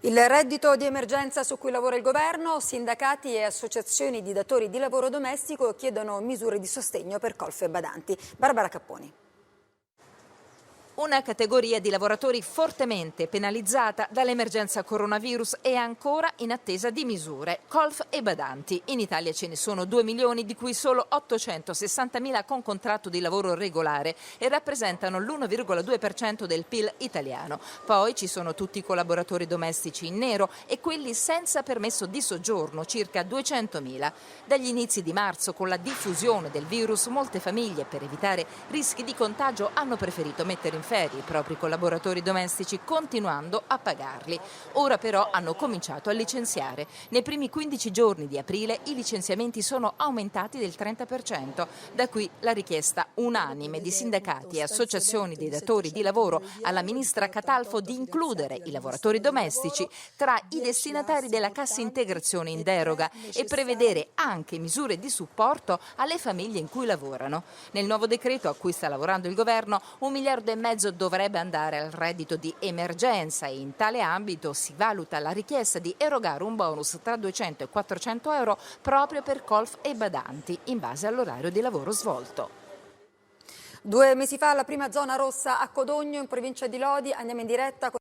Il reddito di emergenza su cui lavora il governo, sindacati e associazioni di datori di lavoro domestico chiedono misure di sostegno per colf e badanti. Barbara Capponi. Una categoria di lavoratori fortemente penalizzata dall'emergenza coronavirus e ancora in attesa di misure, colf e badanti. In Italia ce ne sono 2 milioni, di cui solo 860.000 con contratto di lavoro regolare e rappresentano l'1,2% del PIL italiano. Poi ci sono tutti i collaboratori domestici in nero e quelli senza permesso di soggiorno, circa 200.000. Dagli inizi di marzo, con la diffusione del virus, molte famiglie, per evitare rischi di contagio, hanno preferito mettere in ferie i propri collaboratori domestici, continuando a pagarli. Ora però hanno cominciato a licenziare. Nei primi 15 giorni di aprile i licenziamenti sono aumentati del 30%. Da qui la richiesta unanime di sindacati e associazioni dei datori di lavoro alla ministra Catalfo di includere i lavoratori domestici tra i destinatari della cassa integrazione in deroga e prevedere anche misure di supporto alle famiglie in cui lavorano. Nel nuovo decreto a cui sta lavorando il governo, 1,5 miliardi dovrebbe andare al reddito di emergenza e in tale ambito si valuta la richiesta di erogare un bonus tra 200 e 400 euro proprio per colf e badanti in base all'orario di lavoro svolto. 2 mesi fa alla prima zona rossa a Codogno, in provincia di Lodi, andiamo in diretta con